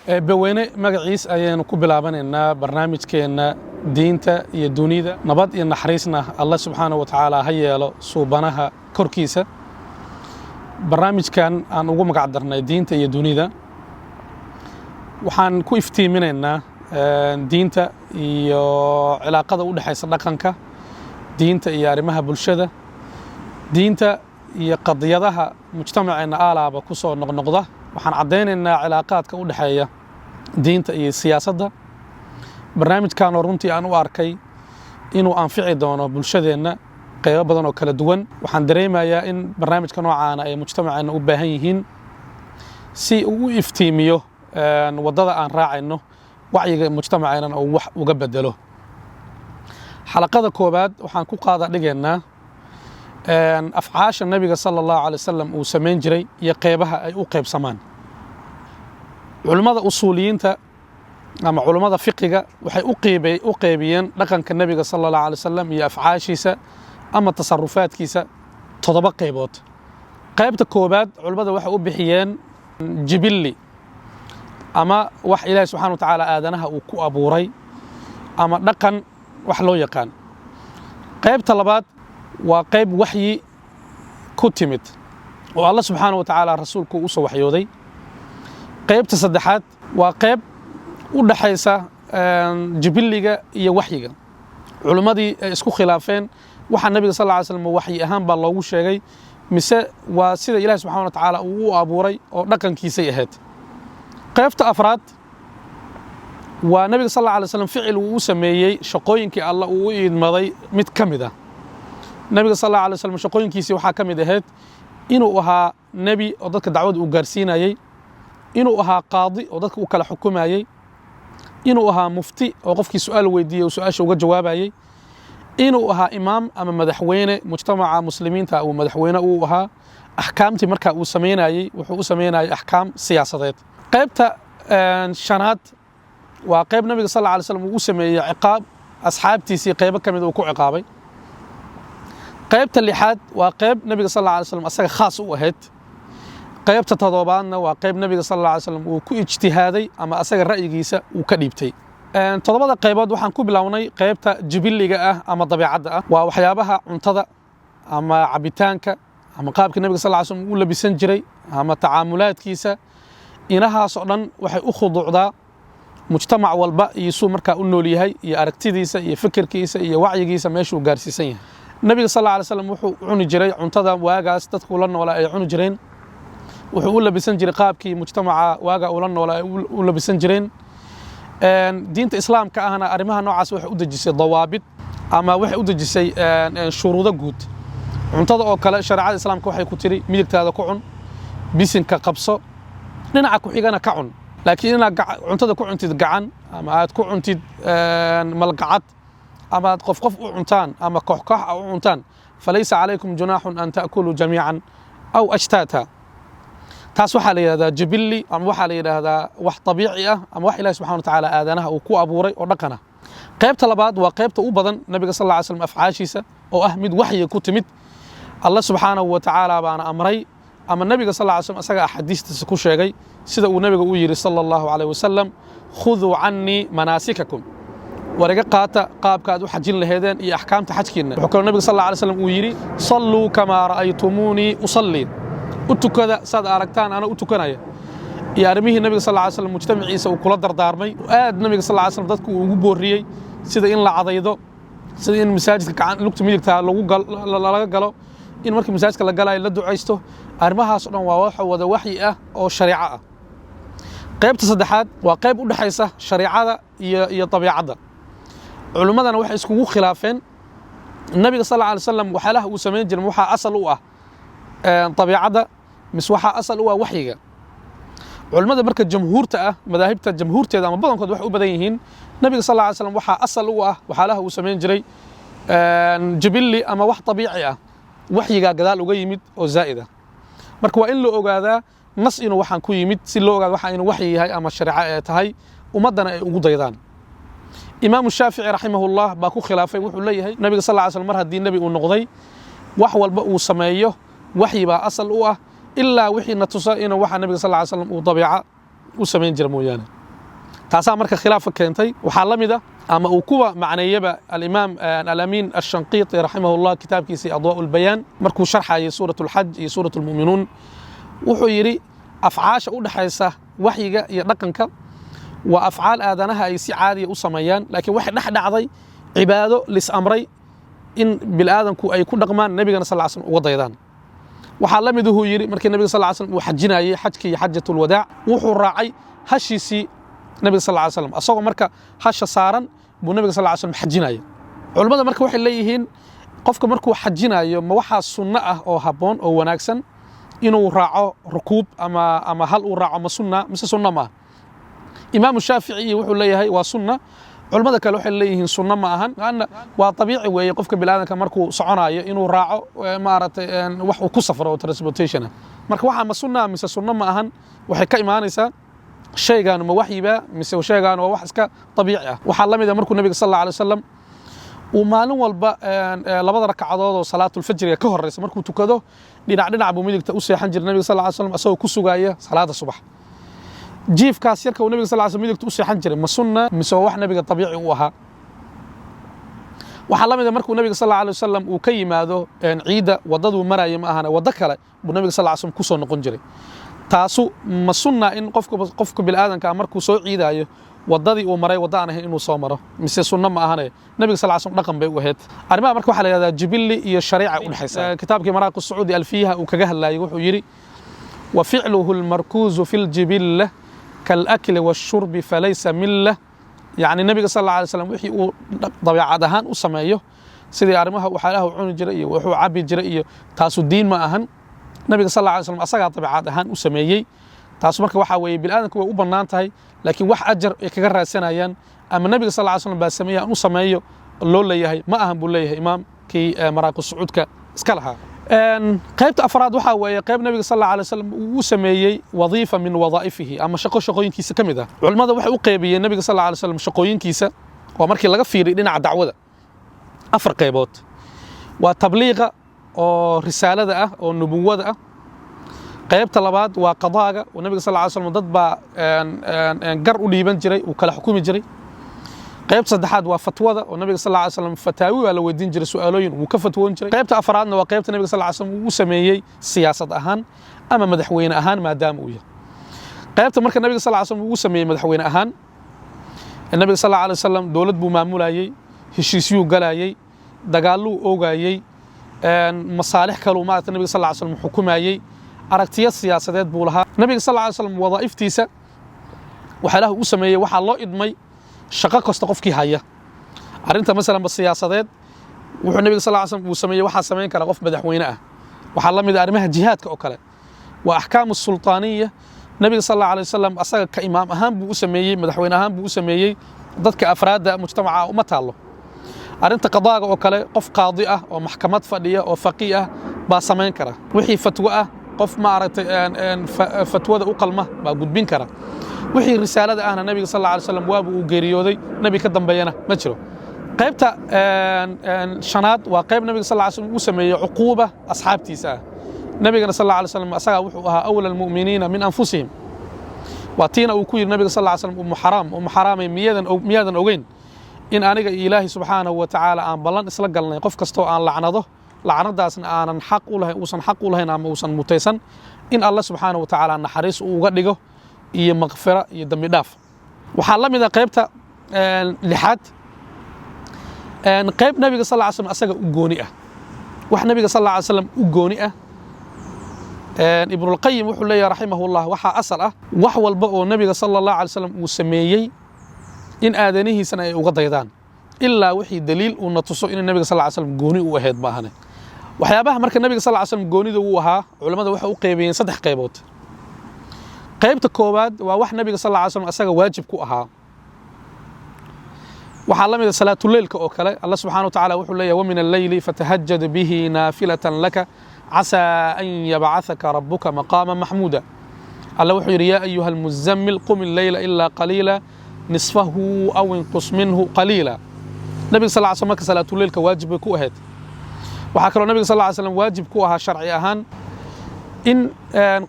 baweyne magaciis ayaynu ku bilaabanaynaa barnaamijkeena diinta iyo dunida nabad iyo naxariisna Allah subhanahu wa ta'ala ha yeelo suubanaha korkiisa barnaamijkan aan ugu magac darnay diinta iyo dunida waxaan ku iftiiminaynaa diinta iyo cilaaqada u dhaxaysa dhaqanka diinta iyo arrimaha bulshada diinta iyo qadiyadaha mujtamaceena aalaaba ku soo noqnoqda waxaan cadeynaynaa cilaaqaadka u dhaxeeya diinta iyo siyaasadda barnaamijkan oo runtii aan u arkay inuu anfici doono bulshadeena qaybo badan oo kala duwan waxaan dareemayaa in barnaamijka noocaana ay mujtamaceena u baahan yihiin si uu iftiimiyo wadada aan raacayno wacyiga mujtamaceena oo wax uga bedelo xalaqada koobaad waxaan ku qaada dhigeynaa afcaasha nabiga sallallahu alayhi wasallam uu sameyn jiray iyo qeybaha ay u qeybsamaan culimada usuuliyiinta ama culimada fiqiga waxay u qeybiyeen dhaqanka nabiga sallallahu alayhi wasallam iyo afcaashiisa ama tasarufaadkiisa 7 qeybood qaybta koobaad culimada waxay u bixiyeen jibilli ama wax Ilaahay subhanahu wa ta'ala aadanaha uu ku abuuray ama dhaqan wax loo yaqaan qaybta labaad waa qayb waxyi ku timid oo Allah subhanahu wa ta'ala rasuulku u soo waxyooday qaybta saddexaad waa qayb u dhaxaysa jibiliga iyo waxyiga culimadii isku khilaafeen waxa nabiga sallallahu alayhi wasallam waxyi ahaan baa loogu sheegay mise waa sida Ilaahay subhanahu wa ta'ala uu u abuuray oo dhaqankiisay ahayd qaybta afraad waa nabiga sallallahu alayhi wasallam ficil uu sameeyay shaqooyinkii Allah uu idmaday mid kamid ah nabiga sallallahu alayhi wasallam shaqooyinkiisii waxa kamid ahayd inuu ahaa nabi oo dadka dacwad u gaarsiinayay inuu ahaa qaadi oo dadka u kala xukumayay inuu ahaa mufti oo qofkii su'aal weydiiyay oo su'aasha uga jawaabayay inuu ahaa imaam ama madaxweyne mujtamaca muslimiinta uu madaxweyne uu ahaa ahkaamtii marka uu sameynayay wuxuu u sameynayay ahkaam siyaasadeed qaybta shanaad waa qayb nabiga sallallahu alayhi wasallam uu sameeyay ciqaab asxaabtiisii qayb kamid uu ku ciqaabay qaybta lixaad waa qayb nabiga sallallahu alayhi wasallam asaga khaas u ahayd qaybta toddobaadna waa qayb nabiga sallallahu alayhi wasallam uu ku ijtihaaday ama asaga ra'yigiisa uu ka dhiibtay toddobada qaybood waxaan ku bilownay qaybta jibiliga ah ama dabiicadda ah waa waxyaabaha cuntada ama cabitaanka ama qaabka nabiga sallallahu alayhi wasallam uu labisan jiray ama tacaamulaadkiisa inahaas oo dhan waxay u khuduucdaa mujtamac walba iyo suu markaa u nool yahay iyo aragtidiisa iyo fikirkiisa iyo wacyigiisa meeshuu gaarsiisan yahay nabiga sallallahu alayhi wasallam wuxuu cuni jiray cuntada waagaas dadku la noolaa ay cuni jireen wuxuu u labisan jiray qaabkii mujtamaca waaga uu la noolaa ay u labisan jireen diinta islaamka ahna arrimaha noocaas waxay u dejisay dawaabid ama waxay u dejisay shuruudo guud cuntada oo kale shariicada islaamka waxay ku tiri midigtaada ku cun bisinka qabso dhinaca ku xigana ka cun laakiin inaad cuntada ku cuntid gacan ama aad ku cuntid malqacad ama aad qof u cuntaan ama koox u cuntaan falaysa calaykum junahun an ta'kulu jamiican aw ashtata taas waxa la yiraahdaa jibilli ama waxa la yiraahdaa wax tabiici ah ama wax Ilaahay subhanahu wa ta'ala aadanaha uu ku abuuray oo dhaqana qaybta labaad waa qaybta u badan nabiga sallallahu alayhi wasallam afcaashiisa oo ah mid waxyi ku timid Allah subhanahu wa ta'ala baana amray ama nabiga sallallahu alayhi wasallam asaga ahadiistiisa ku sheegay sida uu nabiga u yiri sallallahu alayhi wasallam khudhu anni manasikakum wariga qaata qaabka aad u xajin laheedeen iyo ahkaamta xajkiina wuxuu nabiga sallallahu alayhi wasallam uu yiri sallu kama ra'aytumuni usalli utukada saad aragtaan ana u tukanaya iyo arimihi nabiga sallallahu alayhi wasallam mujtamaciisa uu kula dardaarmay aad nabiga sallallahu alayhi wasallam dadku ugu booriyay sida in la cadaydo sida in masaajidka gacan lugta midigta laga galo in markii masaajidka la galay la duceysto arimahaas oo dhan waa wax wada waxyi ah oo shariico ah qaybta saddexaad waa qayb u dhaxaysa shariicada iyo tabiicadda culimadana waxay iskugu khilaafeen nabiga sallallahu alayhi wasallam waxaalaha uu sameyn jiray waxa asal u ah tabiicadda mis waxa asal u ah waxyiga culimada marka jamhuurta ah madaahibta jamhuurteeda ama badankood wax u badan yihiin nabiga sallallahu alayhi wasallam waxa asal u ah waxaalaha uu sameyn jiray jibilli ama wax tabiici ah waxyiga gadaal uga yimid oo zaa'ida marka waa in la ogaadaa nas inuu waxaan ku yimid si loo ogaado waxa inuu waxyi yahay ama shariico ay tahay ummadana ay ugu daydaan imaam shaafici rahimahullah baa ku khilaafay wuxuu leeyahay nabiga sallallahu alayhi wasallam mar hadii nabi uu noqday wax walba uu sameeyo waxyi baa asal u ah إلا وحي نتصا إنه وحى النبي صلى الله عليه وسلم وطبيعة u samayn jira mooyaane taasaa marka khilaafa keentay waxaa la mid ah ama uu kuwa macneeyaba alimaam alamiin ashanqiiti raximahullah kitaabkiisii adwaa'u lbayaan markuu sharxayay suurat alxaj iyo suurat almu'minuun wuxuu yidhi afcaasha u dhexaysa waxyiga iyo dhaqanka waa afcaal aadanaha ay si caadiya u sameeyaan laakiin waxay dhex dhacday cibaado lis amray in bilaadanku ay ku dhaqmaan nabigana sal slam uga daydaan waxaa la mid uhuu yidhi markii nabiga sal slam uu xajinayay xajkii iyo xajatulwadaac wuxuu raacay hashiisii nabiga sal ly slam asagoo marka hasha saaran buu nabiga sal ly slam xajinaya culummada marka waxay leeyihiin qofka markuu xajinayo ma waxaa sunno ah oo habboon oo wanaagsan inuu raaco rukuub ama hal uu raaco ma sunna mise sunno maaha imaamu shaafici wuxuu leeyahay waa sunna culummada kale waxay leeyihiin sunno ma ahan laanna waa dabiici weeye qofka bilaadanka markuu soconayo inuu raaco maaragtay wax uu ku safro oo transportation ah marka waxaa ma sunna mise sunno ma ahan waxay ka imaanaysaa shaygan ma waxyiba mise shaygan waa wax iska dabiici ah waxaa la mid ah markuu nabiga sallallahu alayhi wasallam uu maalin walba labada rakacadood oo salaatul fajriga ka horeysa markuu tukado dhinac buu midigta u seexan jiray nabiga sallallahu alayhi wasallam asagoo ku sugaya salaada subax jiifkaas yarka uu nabiga sallallahu alayhi wasallam midigta u seexan jiray ma sunna mise wax nabiga dabiici u ahaa waxaa la mid ah markuu nabiga sallallahu alayhi wasallam uu ka yimaado ciida wadaduu marayay ma ahana wada kale buu nabiga sallallahu alayhi wasallam ku soo noqon jiray taasu ma sunna in qofka bilaadanka markuu soo ciidayo wadadii uu maray wada aan ahayn inuu soo maro mise sunna ma ahane nabiga sallallahu alayhi wasallam dhaqan bay u ahayd arrimaha marka waxa la yiraahdaa jibilli iyo shariica u dhaxaysa kitaabkii maraaq as-saudi alfiha uu kaga hadlayay wuxuu yiri wa fi'luhu al-markuz fi al-jibilla kal-akli wash-shurbi falaysa millah yani nabiga sallallahu alayhi wasallam wixii uu dabiicad ahaan u sameeyo sidii arrimaha waxaalaha uu cuni jiray iyo wuxuu cabi jiray iyo taasu diin ma ahan nabiga sallallahu alayhi wasallam asaga dabiicad ahaan u sameeyay taas marka waxa weeye bilaadanku way u bannaan tahay laakiin wax ajar ay kaga raadsanayaan ama nabiga sallallahu alayhi wasallam baa sameeyay u sameeyo loo leeyahay ma ahan buu leeyahay imaamkii maraaq as-sacuudka iska lahaa qaybta afraad waxa weeye qayb nabiga sallallahu alayhi wasallam uu sameeyay wadiifa min wadaa'ifihi ama shaqooyinkiisa kamid ah culimada waxay u qaybiyeen nabiga sallallahu alayhi wasallam shaqooyinkiisa oo markii laga fiiriyo dhinaca dacwada afar qaybood waa tabliiqa oo risaalada ah oo nubuwada ah qaybta labaad waa qadaaga oo nabiga sallallahu alayhi wasallam dad baa gar u dhiiban jiray uu kala xukumi jiray qaybta saddexaad waa fatwada oo nabiga sallallahu alayhi wasallam fataawi waa la weydiin jiray su'aalooyin uu ka fatwoon jiray qaybta afraadna waa qaybta nabiga sallallahu alayhi wasallam uu sameeyay siyaasad ahaan ama madaxweyne ahaan maadaama uu yahay qaybta marka nabiga sallallahu alayhi wasallam uu sameeyay madaxweyne ahaan nabiga sallallahu alayhi wasallam dawlad buu maamulayay heshiisyo galayay dagaallo oogayay masaalix kale uu maartay nabiga sallallahu alayhi wasallam xukumayay aragtiyo siyaasadeed buu lahaa nabiga sallallahu alayhi wasallam wadaa'iftiisa waxa ilaah uu sameeyay waxa loo idmay shaqo kasta qofkii haya arinta mesela siyaasadeed wuxuu nabiga sallallahu alayhi wasallam uu sameeyay waxa sameyn kara qof madaxweyne ah waxa la mid arrimaha jihaadka oo kale waa ahkaamu sultaaniyya nabiga sallallahu alayhi wasallam asaga ka imaam ahaan buu u sameeyay madaxweyne ahaan buu u sameeyay dadka afraadda mujtamaca uma taalo arinta qadaaga oo kale qof qaadi ah oo maxkamad fadhiya oo faqih ah baa sameyn kara wixii fatwo ah qof ma aragtay fatwada u qalma baa gudbin kara wixii risaalada ahna nabiga sallallahu alayhi wasallam waaba uu geeriyooday nabi ka dambeeyana ma jiro qaybta shanaad waa qayb nabiga sallallahu alayhi wasallam uu sameeyay uquuba asxaabtiisa nabiga sallallahu alayhi wasallam asaga wuxuu ahaa awwal almu'miniina min anfusihim waatiina uu ku yiri nabiga sallallahu alayhi wasallam muharramay miyadan ogeyn in aniga ilaahi subhanahu wa ta'ala aan ballan isla galnay qof kasto aan lacnado lacnadaasna aanan xaq u lahayn uusan xaq u lahayn ama uusan mutaysan in Allah subhanahu wa ta'ala naxariis uu uga dhigo iyo maghfira iyo dambi dhaaf waxa la mid ah qaybta lixaad qayb nabiga sallallahu alayhi wasallam asaga u gooni ah wax nabiga sallallahu alayhi wasallam u gooni ah ibn al-qayyim wuxuu leeyahay rahimahullah waxa asal ah wax walba oo nabiga sallallahu alayhi wasallam uu sameeyay in aadanihiisana ay uga daydaan ilaa wixii daliil uu natuso in nabiga sallallahu alayhi wasallam gooni u ahayd baahane waxyaabaha marka nabiga sallallahu alayhi wasallam goonida uu ahaa culimada waxa u qaybiyeen saddex qaybood qaybta koowaad waa wax nabiga sallallahu alayhi wasallam asaga waajib ku ahaa waxa la mid ah salaatul leelka oo kale Allah subhanahu wa ta'ala wuxuu leeyahay wa min al-layli fatahajjad bihi nafilatan laka asa an yab'athaka rabbuka maqaman mahmuda Allah wuxuu yiri ya ayyuha al-muzammil qum al-layla illa qalila nisfahu aw inqus minhu qalila nabiga sallallahu alayhi wasallam salaatul leelka waajib ku ahayd waxa kale nabiga sallallahu alayhi wasallam waajib ku ahaa sharci ahaan in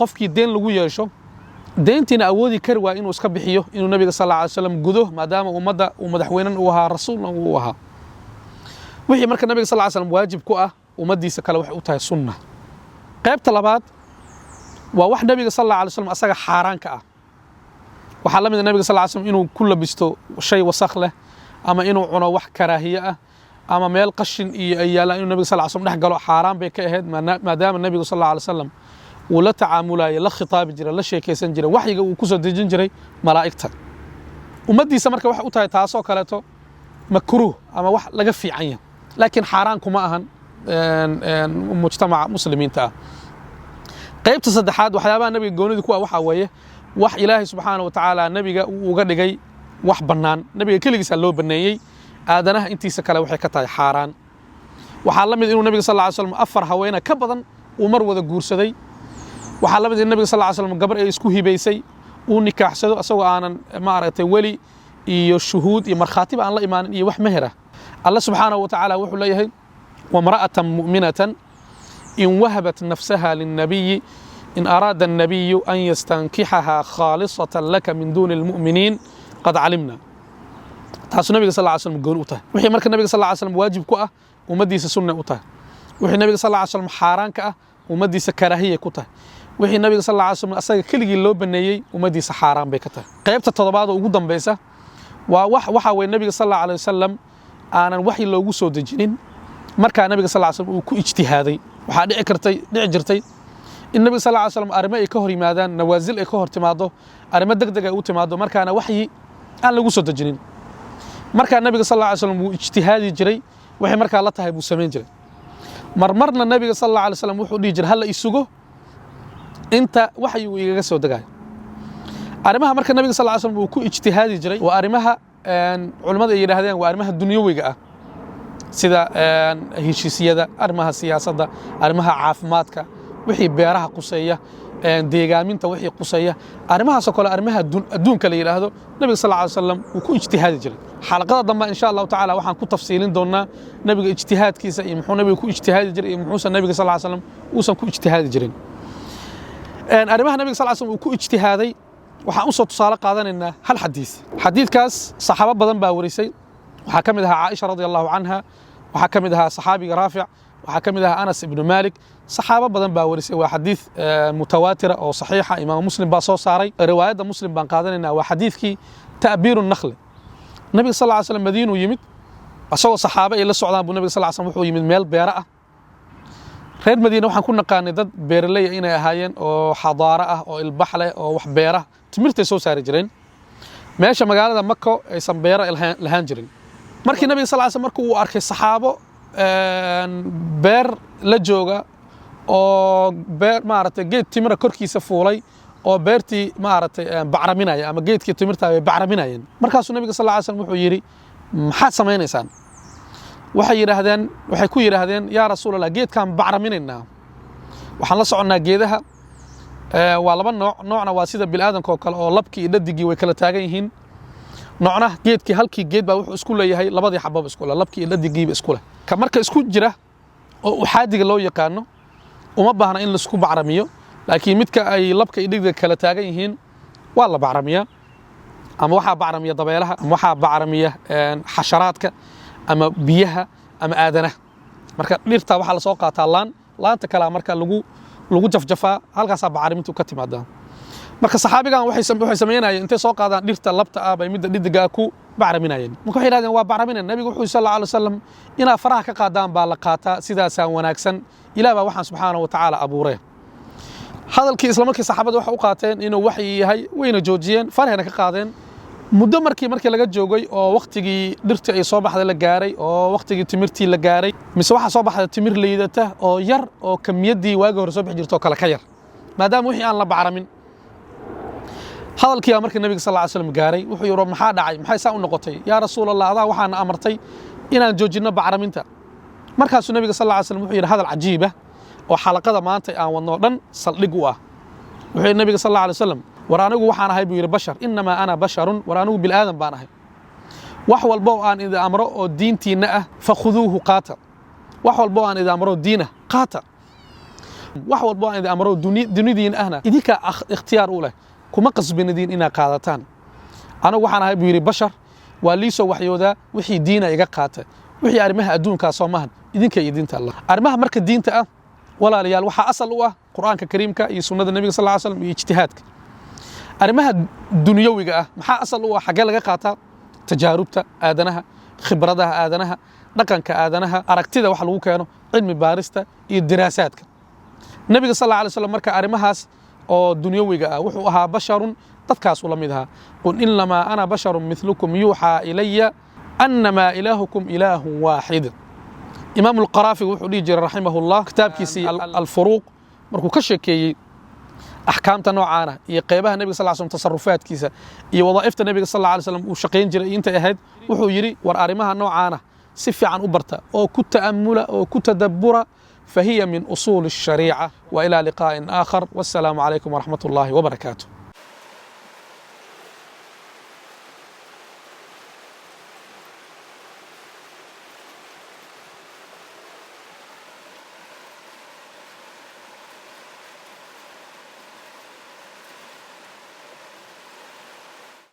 qofkii deen lagu yeesho deyntiina awoodi kari waa inuu iska bixiyo inuu nabiga sallallahu alayhi wasallam gudo maadaama ummadda uu madaxweynan u ahaa rasuulna uu ahaa wixii marka nabiga sallallahu alayhi wasallam waajib ku ah ummadiisa kale waxay u tahay sunna qaybta labaad waa wax nabiga sallallahu alayhi wasallam asaga xaaraanka ah waxa la mid ah nabiga sallallahu alayhi wasallam inuu ku labisto shay wasakh leh ama inuu cuno wax karaahiye ah ama meel qashin iyo ayaala inuu nabiga sallallahu alayhi wasallam dhex galo xaaraan bay ka ahayd maadaama nabiga sallallahu alayhi wasallam uu la tacaamulay la khitaabi jiray la sheekaysan jiray waxyiga uu ku soo dejin jiray malaa'igta ummadiisa marka wax u tahay taasoo kaleeto makruuh ama wax laga fiican yahay laakiin xaaraan kuma ahan mujtamaca muslimiinta ah qaybta saddexaad waxyaabaha nabiga goonida ku ah waxa weeye wax ilaahay subxaanahu wa tacaala nabiga uu uga dhigay wax bannaan nabiga keligiisa loo baneeyey aadanaha intiisa kale waxay ka tahay xaaraan waxaa la mid inuu nabiga sallallahu alayhi wasallam afar haweena ka badan uu mar wada guursaday waxaa la mid in nabiga sallallahu alayhi wasallam gabar ay isku hibaysay uu nikaaxsado asagoo aanan maaragtay weli iyo shuhuud iyo markhaatiba aan la imaanin iyo wax meher ah Allah subxaanahu wa tacaala wuxuu leeyahay وامرأة مؤمنة إن وهبت نفسها للنبي إن أراد النبي أن يستنكحها خالصة لك من دون المؤمنين قد علمنا تاسو النبي صلى الله عليه وسلم قول أوته وحي مركز النبي صلى الله عليه وسلم واجب كأه ومديس سنة أوته وحي النبي صلى الله عليه وسلم حاران كأه ومديس كراهية كأه وحي النبي صلى الله عليه وسلم أساق كل اللو بنيي ومديس حاران بكته قيبت التضباط وقدم بيسه وحاوي النبي صلى الله عليه وسلم أنا وحي لو سو دجنين marka nabiga sallallahu alayhi wasallam uu ku ijtihaaday waxa dhici jirtay in nabiga sallallahu alayhi wasallam arimo ay ka hor yimaadaan nawaazil ay ka hor timaado arimo degdeg ay u timaado markaana waxyi aan lagu soo dajinin marka nabiga sallallahu alayhi wasallam uu ijtihaadi jiray waxay marka la tahay buu sameyn jiray marmarna nabiga sallallahu alayhi wasallam wuxuu dhigi jiray hal isugo inta waxyi uu igaga soo dagaay arimaha marka nabiga sallallahu alayhi wasallam uu ku ijtihaadi jiray waa arimaha culimada ay yiraahdeen waa arimaha dunyawiga ah sida heshiisyada arrimaha siyaasadda arrimaha caafimaadka wixii beeraha quseeya deegaaminta wixii quseeya arrimahaas oo kale arrimaha adduunka la yiraahdo nabiga sallallahu alayhi wasallam uu ku ijtihaadi jiray xalaqada dambe insha Allah taala waxaan ku tafsiilin doonaa nabiga ijtihaadkiisa iyo muxuu nabiga ku ijtihaadi jiray iyo muxuu nabiga sallallahu alayhi wasallam uusan ku ijtihaadi jirin arrimaha nabiga sallallahu alayhi wasallam uu ku ijtihaaday waxaan u soo tusaale qaadanaynaa hal xadiidkaas saxaabo badan baa warisay waxaa ka mid ahaa Caaisha radiyallahu anha waxaa ka mid ahaa saxaabiga Raafic waxaa ka mid ahaa Anas ibn Malik saxaabo badan baa warisay waa xadiis mutawaatira oo saxiixa imaam Muslim baa soo saaray riwaayada Muslim baan qaadanaynaa waa xadiiskii ta'biir an-nakhl nabiga sallallahu alayhi wasallam madiinu yimid asagoo saxaabo ay la socdaan buu nabiga sallallahu alayhi wasallam wuxuu yimid meel beera ah reer madiina waxaan ku naqaanay dad beeraley inay ahaayeen oo xadaara ah oo ilbax leh oo wax beera timirtay soo saari jireen meesha magaalada Makka aysan beera lahaan jirin markii nabiga sallallahu alayhi wasallam markuu uu arkay saxaabo beer la jooga oo beer maaragtay geed timira korkiisa fuulay oo beertii maaragtay bacraminaya ama geedkii timirta ay bacraminayeen markaasuu nabiga sallallahu alayhi wasallam wuxuu yiri maxaad sameeynaysan waxay ku yiraahdeen yaa rasuulallah geedkan bacraminaynaa waxaan la soconaa geedaha waa laba noocna waa sida bilaadanka oo kale oo labkii iyo dhadigii way kala taagan yihiin noocna geedkii halkii geed baa wuxuu isku leeyahay labadii xabab isku leh labkii iyo dhadigiiba isku leh ka marka isku jira oo uxaadiga loo yaqaano uma baahna in la isku bacramiyo laakiin midka ay labka iyo dhadiga kala taagan yihiin waa la bacramiyaa ama waxaa bacramiya dabeelaha ama waxaa bacramiya xasharaadka ama biyaha ama aadanaha marka dhirta waxaa la soo qaataa laanta kale marka lagu jafjafaa halkaas bacrimintu ka timaadaa marka saxaabigan waxay sameeyeen intay soo qaadaan dhirta labta ah bay mid dhidiga ku bacraminayeen marka waxay yiraahdeen waa bacraminay nabiga wuxuu sallallahu alayhi wasallam ina faraha ka qaadaan baa la qaataa sidaas aan wanaagsan ilaahay baa waxaan subhanahu wa ta'ala abuuray hadalkii isla markii saxaabadu waxa u qaateen inuu waxyi yahay wayna joojiyeen farahana ka qaadeen muddo markii laga joogay oo waqtigii dhirta ay soo baxday la gaaray oo waqtigii timirtii la gaaray mise waxa soo baxday timir leedata oo yar oo kamiyadii waaga hore soo bixi jirto kala ka yar maadaama wixii aan la bacramin hadalkii markii nabiga sallallahu alayhi wasallam gaaray wuxuu yiri maxaa dhacay maxay saa u noqotay yaa rasuulallah adaa waxaan amartay inaan joojino bacraminta markaasuu nabiga sallallahu alayhi wasallam wuxuu yiri hadal cajiib ah oo xalaqada maanta aan wadno dhan saldhig u ah wuxuu nabiga sallallahu alayhi wasallam war anigu waxaan ahay buu yiri bashar inma ana basharun war anigu bil aadan baan ahay wax walba oo aan idin amro oo diintiina ah fakhuduhu qaata wax walba oo aan idin amro diina qaata wax walba oo aan idin amro dunidiina ahna idinka ikhtiyaar u leh kuma qasbinidin inaad qaadataan anagu waxaan ahay buu yidhi bashar waa liisoo waxyoodaa wixii diina iga qaata wixii arrimaha adduunkaa soo maahan idinka iyo diinta allah arrimaha marka diinta ah walaalayaal waxaa asal u ah qur'aanka kariimka iyo sunnada nebiga sal lla slam iyo ijtihaadka arrimaha dunyawiga ah maxaa asal u ah xaggee laga qaataa tajaarubta aadanaha khibradaha aadanaha dhaqanka aadanaha aragtida wax lagu keeno cilmi baarista iyo diraasaadka nebiga sal alla alay slam marka arrimahaas oo dunyawiga ah wuxuu ahaa basharun dadkaas ula mid ahaa qul inamaa ana basharun milukum yuuxaa ilaya annamaa ilaahukum ilaahun waaxid imaamu alqaraafi wuxuu dhihi jiray raximahullah kitaabkiisii alfuruuq markuu ka sheekeeyey axkaamta noocaana iyo qeybaha nebiga sal slam tasarufaadkiisa iyo wadaa'ifta nebiga sal alla alay slam uu shaqayn jiray intay ahayd wuxuu yidhi war arrimaha noocaana si fiican u barta oo ku ta'amula oo ku tadabbura فهي من أصول الشريعة وإلى لقاء آخر والسلام عليكم ورحمة الله وبركاته